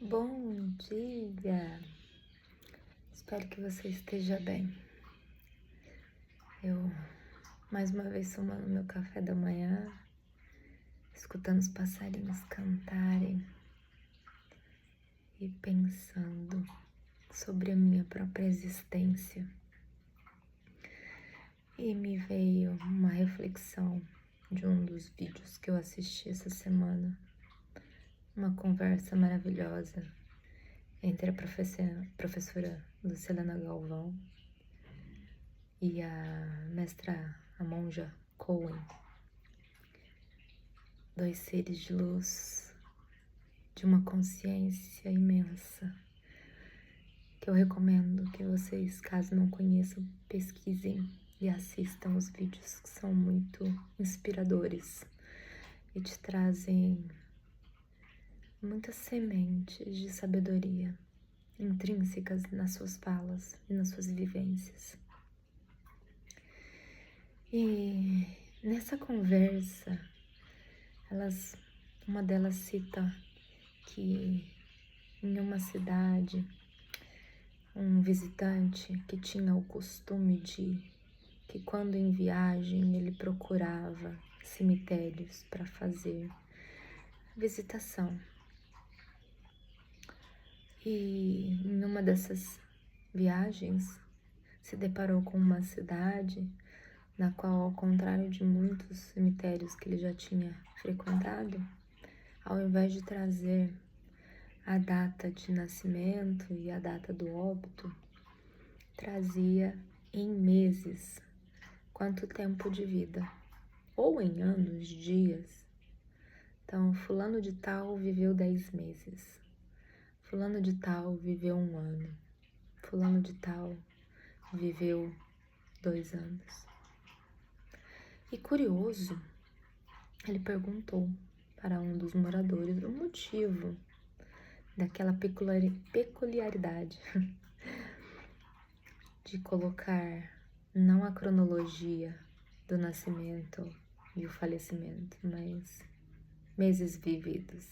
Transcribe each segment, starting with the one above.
Bom dia! Espero que você esteja bem. Eu, mais uma vez, tomando meu café da manhã, escutando os passarinhos cantarem e pensando sobre a minha própria existência. E me veio uma reflexão de um dos vídeos que eu assisti essa semana. Uma conversa maravilhosa entre a professora Lucilena Galvão e a mestra, a monja Coen. Dois seres de luz, de uma consciência imensa, que eu recomendo que vocês, caso não conheçam, pesquisem e assistam os vídeos, que são muito inspiradores e te trazem muitas sementes de sabedoria intrínsecas nas suas falas e nas suas vivências. E nessa conversa, uma delas cita que em uma cidade, um visitante que tinha o costume que quando em viagem ele procurava cemitérios para fazer visitação. E em uma dessas viagens se deparou com uma cidade na qual, ao contrário de muitos cemitérios que ele já tinha frequentado, ao invés de trazer a data de nascimento e a data do óbito, trazia em meses quanto tempo de vida, ou em anos, dias. Então, fulano de tal viveu 10 meses, fulano de tal viveu 1 ano, fulano de tal viveu 2 anos. E curioso, ele perguntou para um dos moradores o motivo daquela peculiaridade de colocar não a cronologia do nascimento e o falecimento, mas meses vividos.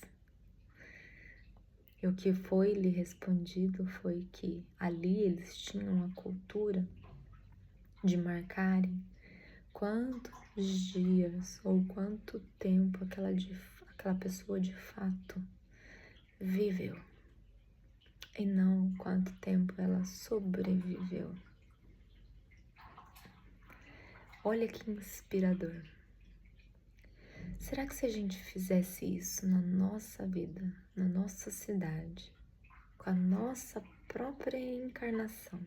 E o que foi lhe respondido foi que ali eles tinham a cultura de marcarem quantos dias ou quanto tempo aquela pessoa de fato viveu, e não quanto tempo ela sobreviveu. Olha que inspirador. Será que se a gente fizesse isso na nossa vida, na nossa cidade, com a nossa própria encarnação,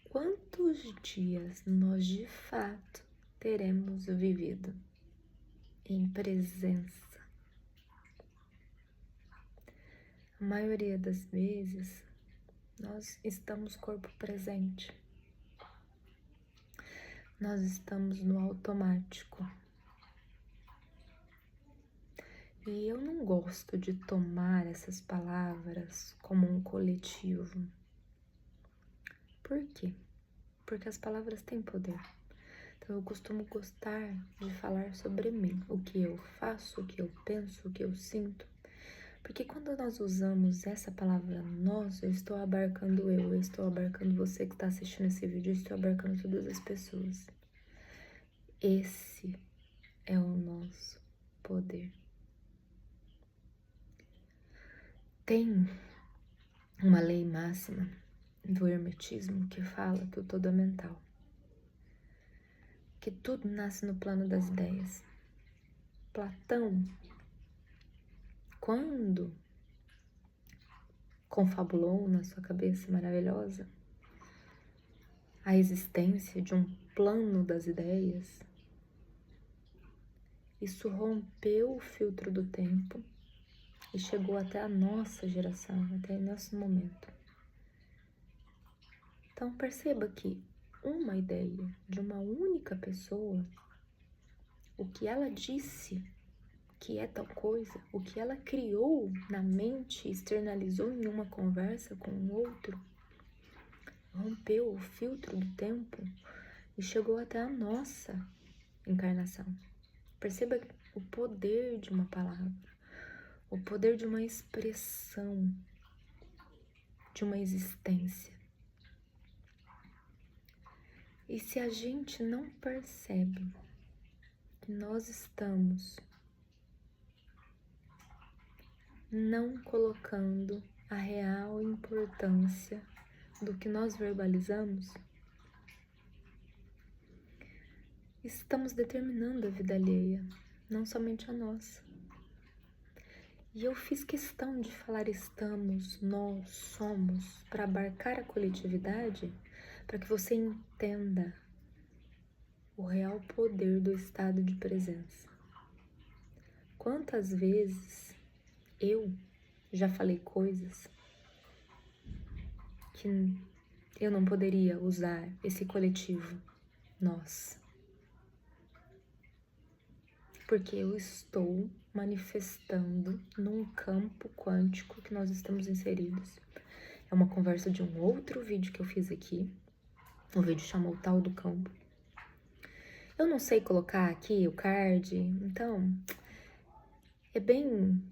quantos dias nós de fato teremos vivido em presença? A maioria das vezes nós estamos corpo presente, nós estamos no automático. E eu não gosto de tomar essas palavras como um coletivo. Por quê? Porque as palavras têm poder. Então eu costumo gostar de falar sobre mim, o que eu faço, o que eu penso, o que eu sinto. Porque quando nós usamos essa palavra nós, eu estou abarcando eu estou abarcando você que está assistindo esse vídeo, eu estou abarcando todas as pessoas. Esse é o nosso poder. Tem uma lei máxima do hermetismo que fala que o todo é mental, que tudo nasce no plano das ideias. Platão, quando confabulou na sua cabeça maravilhosa a existência de um plano das ideias, isso rompeu o filtro do tempo e chegou até a nossa geração, até nosso momento. Então perceba que uma ideia de uma única pessoa, o que ela disse que é tal coisa, o que ela criou na mente, externalizou em uma conversa com o outro, rompeu o filtro do tempo e chegou até a nossa encarnação. Perceba o poder de uma palavra, o poder de uma expressão, de uma existência. E se a gente não percebe que nós estamos não colocando a real importância do que nós verbalizamos, estamos determinando a vida alheia, não somente a nossa. E eu fiz questão de falar estamos, nós, somos, para abarcar a coletividade, para que você entenda o real poder do estado de presença. Quantas vezes eu já falei coisas que eu não poderia usar esse coletivo, nós. Porque eu estou manifestando num campo quântico que nós estamos inseridos. É uma conversa de um outro vídeo que eu fiz aqui. O vídeo chamou o Tal do Campo. Eu não sei colocar aqui o card, então é bem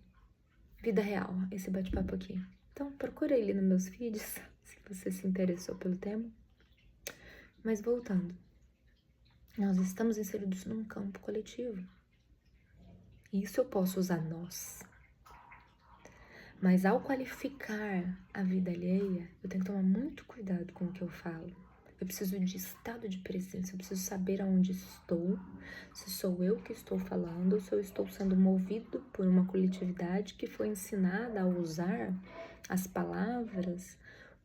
vida real esse bate-papo aqui. Então procura ele nos meus vídeos, se você se interessou pelo tema. Mas voltando, nós estamos inseridos num campo coletivo. Isso eu posso usar nós. Mas ao qualificar a vida alheia, eu tenho que tomar muito cuidado com o que eu falo. Eu preciso de estado de presença, eu preciso saber aonde estou, se sou eu que estou falando, ou se eu estou sendo movido por uma coletividade que foi ensinada a usar as palavras,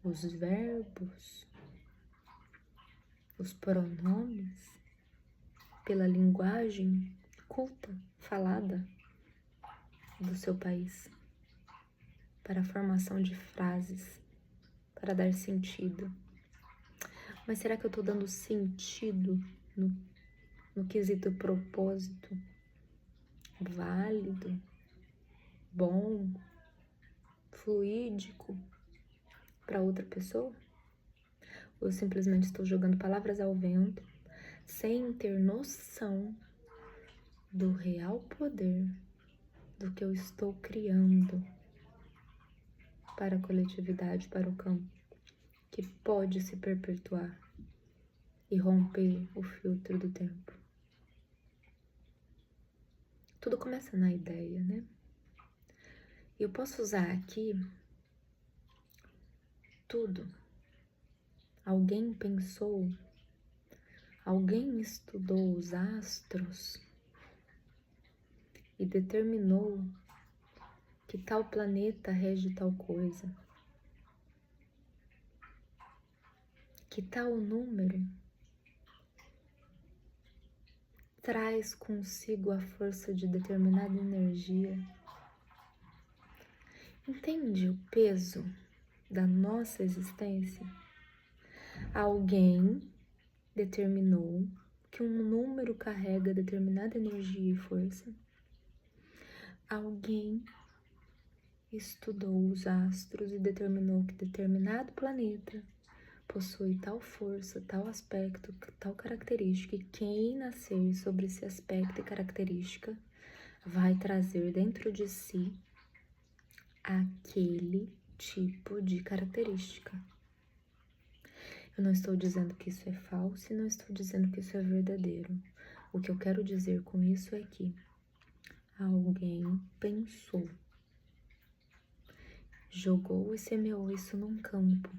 os verbos, os pronomes, pela linguagem culta, falada do seu país, para a formação de frases, para dar sentido. Mas será que eu tô dando sentido no quesito propósito? Válido? Bom? Fluídico? Para outra pessoa? Ou eu simplesmente estou jogando palavras ao vento, sem ter noção do real poder do que eu estou criando para a coletividade, para o campo, que pode se perpetuar e romper o filtro do tempo. Tudo começa na ideia, né? Eu posso usar aqui tudo. Alguém pensou, alguém estudou os astros e determinou que tal planeta rege tal coisa, que tal número traz consigo a força de determinada energia. Entende o peso da nossa existência? Alguém determinou que um número carrega determinada energia e força. Alguém estudou os astros e determinou que determinado planeta possui tal força, tal aspecto, tal característica, e quem nascer sobre esse aspecto e característica vai trazer dentro de si aquele tipo de característica. Eu não estou dizendo que isso é falso e não estou dizendo que isso é verdadeiro. O que eu quero dizer com isso é que alguém pensou, jogou e semeou isso num campo.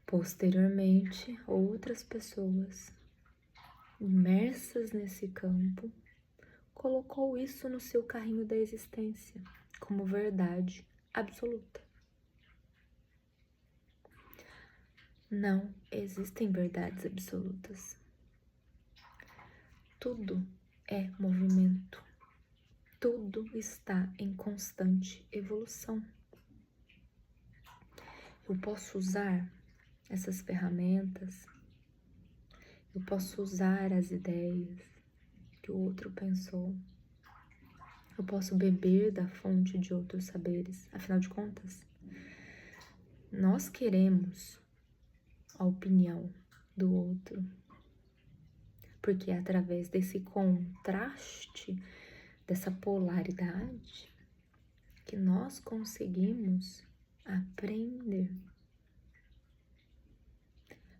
Posteriormente, outras pessoas imersas nesse campo colocou isso no seu carrinho da existência como verdade absoluta. Não existem verdades absolutas. Tudo é movimento. Tudo está em constante evolução. Eu posso usar essas ferramentas, eu posso usar as ideias que o outro pensou, eu posso beber da fonte de outros saberes. Afinal de contas, nós queremos a opinião do outro, porque é através desse contraste, dessa polaridade que nós conseguimos aprender.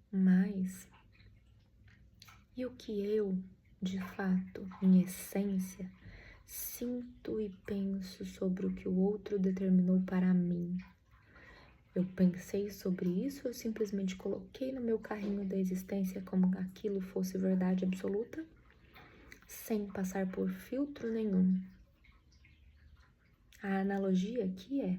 Mas, e o que eu, de fato, em essência, sinto e penso sobre o que o outro determinou para mim? Eu pensei sobre isso, eu simplesmente coloquei no meu carrinho da existência como aquilo fosse verdade absoluta, sem passar por filtro nenhum. A analogia aqui é: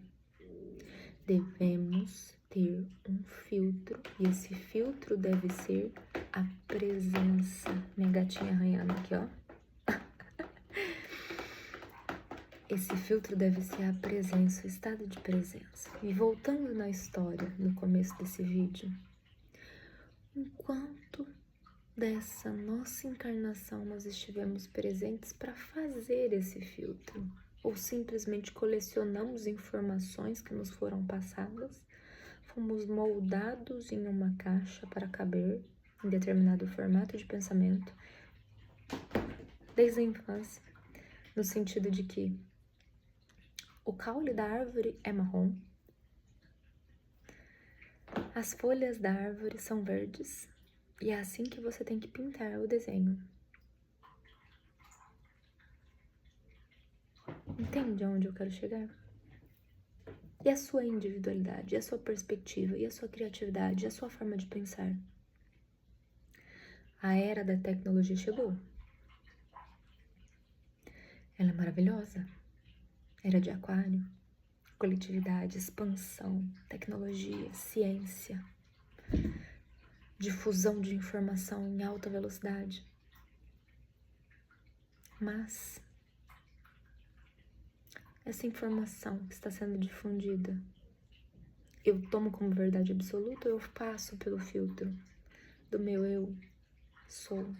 devemos ter um filtro, e esse filtro deve ser a presença. Minha gatinha arranhando aqui, ó. Esse filtro deve ser a presença, o estado de presença. E voltando na história, no começo desse vídeo, enquanto dessa nossa encarnação nós estivemos presentes para fazer esse filtro, ou simplesmente colecionamos informações que nos foram passadas, fomos moldados em uma caixa para caber em determinado formato de pensamento, desde a infância, no sentido de que o caule da árvore é marrom, as folhas da árvore são verdes, e é assim que você tem que pintar o desenho. Entende aonde eu quero chegar? E a sua individualidade, e a sua perspectiva, e a sua criatividade, e a sua forma de pensar? A era da tecnologia chegou. Ela é maravilhosa. Era de aquário, coletividade, expansão, tecnologia, ciência, difusão de informação em alta velocidade. Mas essa informação que está sendo difundida, eu tomo como verdade absoluta ou eu passo pelo filtro do meu eu sou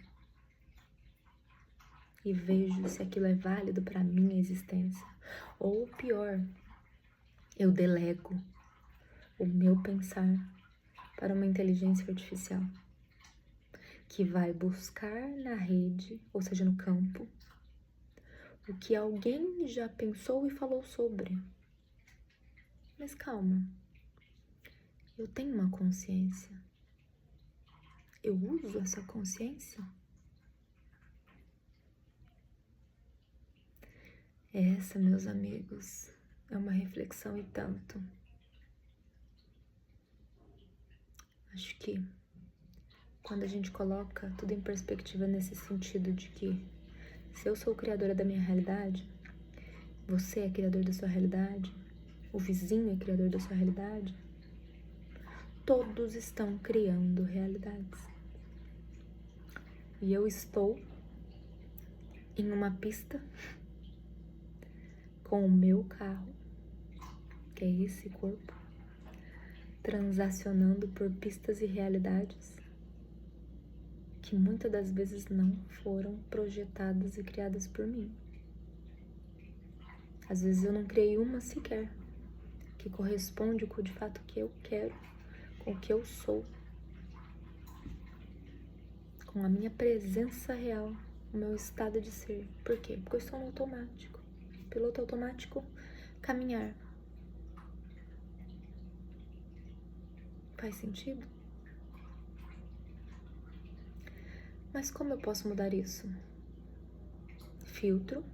e vejo se aquilo é válido para a minha existência? Ou pior, eu delego o meu pensar para uma inteligência artificial que vai buscar na rede, ou seja, no campo, o que alguém já pensou e falou sobre. Mas calma, eu tenho uma consciência. Eu uso essa consciência? Essa, meus amigos, é uma reflexão e tanto. Acho que quando a gente coloca tudo em perspectiva nesse sentido de que se eu sou criadora da minha realidade, você é criador da sua realidade, o vizinho é criador da sua realidade, todos estão criando realidades. E eu estou em uma pista com o meu carro, que é esse corpo, transacionando por pistas e realidades que muitas das vezes não foram projetadas e criadas por mim. Às vezes eu não criei uma sequer que corresponde com de fato o que eu quero, com o que eu sou, com a minha presença real, o meu estado de ser. Por quê? Porque eu estou no automático. Piloto automático, caminhar. Faz sentido? Mas como eu posso mudar isso? Filtro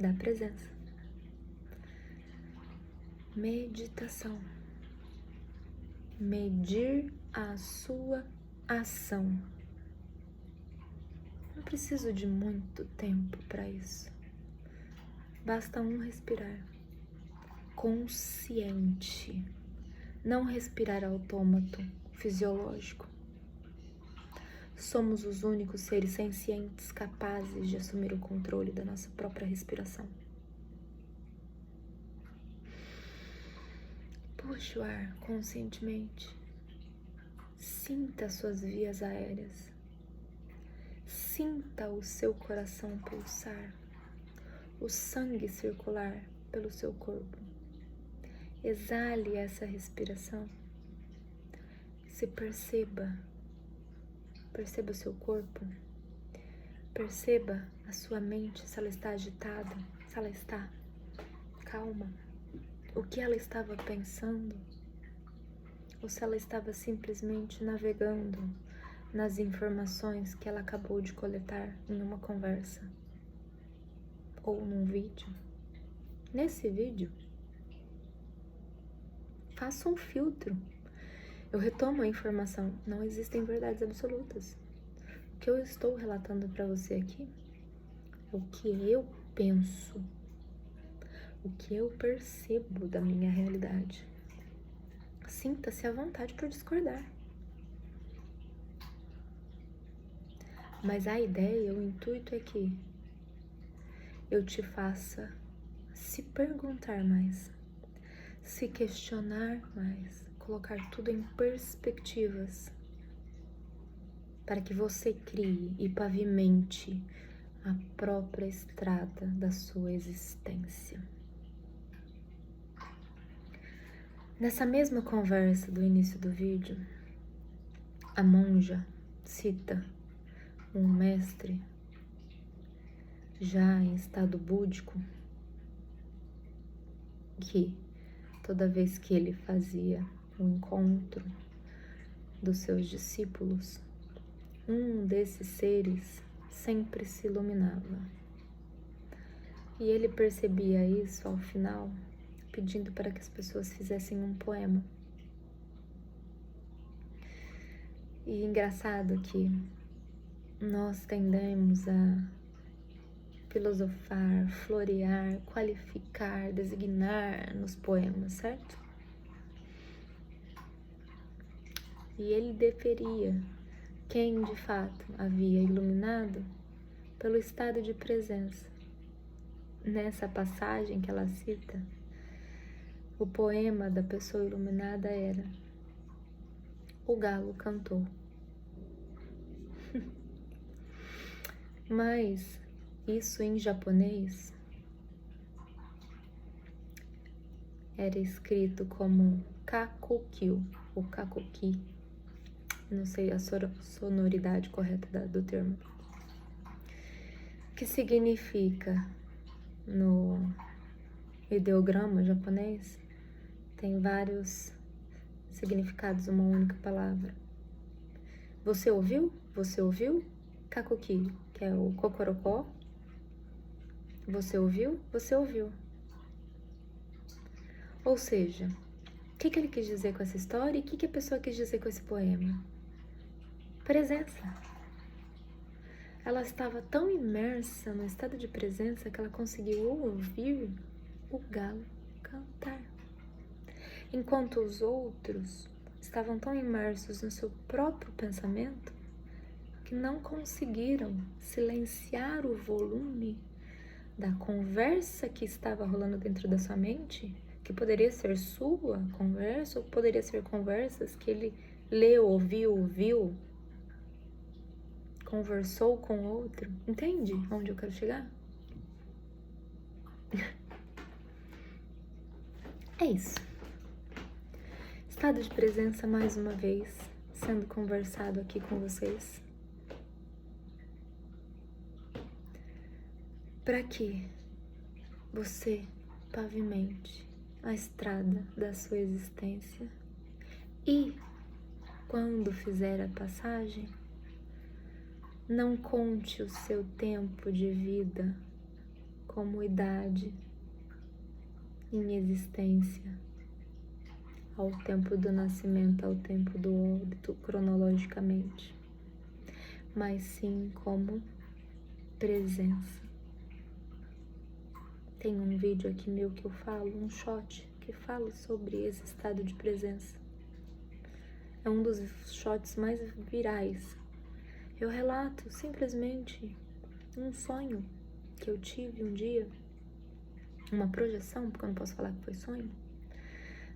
da presença. Meditação. Medir a sua ação. Não preciso de muito tempo para isso. Basta um respirar consciente, não respirar autômato, fisiológico. Somos os únicos seres sencientes capazes de assumir o controle da nossa própria respiração. Puxe o ar conscientemente. Sinta suas vias aéreas. Sinta o seu coração pulsar, o sangue circular pelo seu corpo. Exale essa respiração. Se perceba. Perceba o seu corpo. Perceba a sua mente, se ela está agitada, se ela está calma, o que ela estava pensando, ou se ela estava simplesmente navegando nas informações que ela acabou de coletar em uma conversa ou num vídeo. Nesse vídeo, faça um filtro. Eu retomo a informação, não existem verdades absolutas. O que eu estou relatando para você aqui é o que eu penso, o que eu percebo da minha realidade. Sinta-se à vontade por discordar. Mas a ideia, o intuito é que eu te faça se perguntar mais, se questionar mais, colocar tudo em perspectivas, para que você crie e pavimente a própria estrada da sua existência. Nessa mesma conversa do início do vídeo, a monja cita um mestre já em estado búdico que toda vez que ele fazia um encontro dos seus discípulos, um desses seres sempre se iluminava. E ele percebia isso ao final, pedindo para que as pessoas fizessem um poema. E engraçado que nós tendemos a filosofar, florear, qualificar, designar nos poemas, certo? E ele deferia quem de fato havia iluminado pelo estado de presença. Nessa passagem que ela cita, o poema da pessoa iluminada era: o galo cantou. Mas isso em japonês era escrito como kakukyu, ou kakuki, não sei a sonoridade correta do termo, que significa, no ideograma japonês, tem vários significados, uma única palavra. Você ouviu? Você ouviu? Kakuki, que é o cocorocó. Você ouviu? Você ouviu. Ou seja, o que ele quis dizer com essa história e o que a pessoa quis dizer com esse poema? Presença. Ela estava tão imersa no estado de presença que ela conseguiu ouvir o galo cantar. Enquanto os outros estavam tão imersos no seu próprio pensamento que não conseguiram silenciar o volume da conversa que estava rolando dentro da sua mente, que poderia ser sua conversa, ou poderia ser conversas que ele leu, ouviu, viu, conversou com outro. Entende onde eu quero chegar? É isso. Estado de presença mais uma vez, sendo conversado aqui com vocês. Para que você pavimente a estrada da sua existência e, quando fizer a passagem, não conte o seu tempo de vida como idade em existência, ao tempo do nascimento, ao tempo do óbito, cronologicamente, mas sim como presença. Tem um vídeo aqui meu que eu falo, um shot, que fala sobre esse estado de presença. É um dos shots mais virais. Eu relato simplesmente um sonho que eu tive um dia, uma projeção, porque eu não posso falar que foi sonho.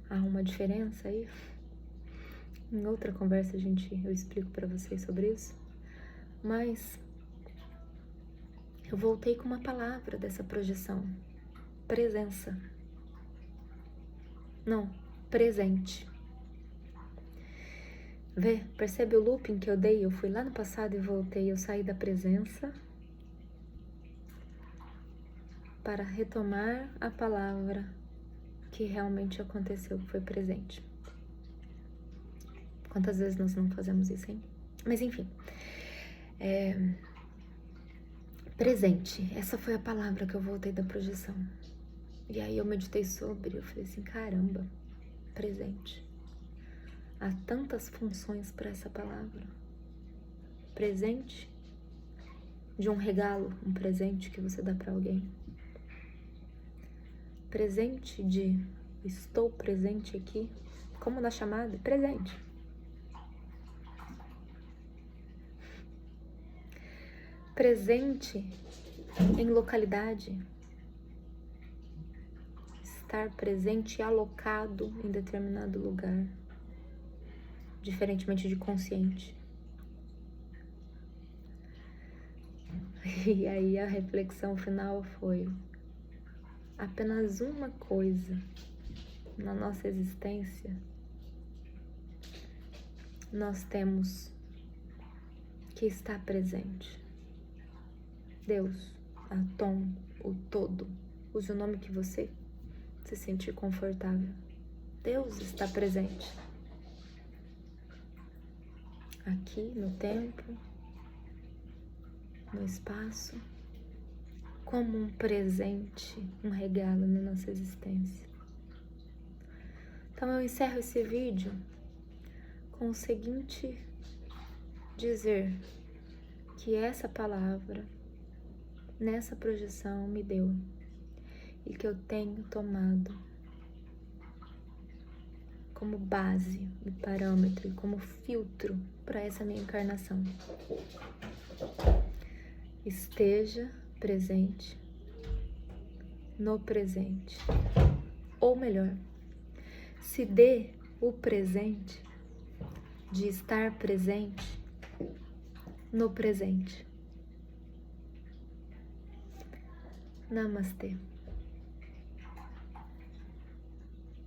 Há uma diferença aí. Em outra conversa eu explico para vocês sobre isso. Mas eu voltei com uma palavra dessa projeção. Presença. Não, presente. Percebe o looping que eu dei? Eu fui lá no passado e voltei, eu saí da presença para retomar a palavra que realmente aconteceu, que foi presente. Quantas vezes nós não fazemos isso, hein? Mas enfim. Presente. Essa foi a palavra que eu voltei da projeção. E aí eu meditei sobre, eu falei assim, caramba, presente. Há tantas funções para essa palavra. Presente de um regalo, um presente que você dá para alguém. Presente de estou presente aqui, como na chamada, presente. Presente em localidade. Estar presente e alocado em determinado lugar. Diferentemente de consciente. E aí a reflexão final foi: apenas uma coisa na nossa existência nós temos que estar presente. Deus, Atom, o todo. Use o nome que você se sentir confortável. Deus está presente. Aqui no tempo, no espaço, como um presente, um regalo na nossa existência. Então eu encerro esse vídeo com o seguinte dizer, que essa palavra nessa projeção me deu e que eu tenho tomado como base e parâmetro e como filtro para essa minha encarnação. Esteja presente no presente, ou melhor, se dê o presente de estar presente no presente. Namastê.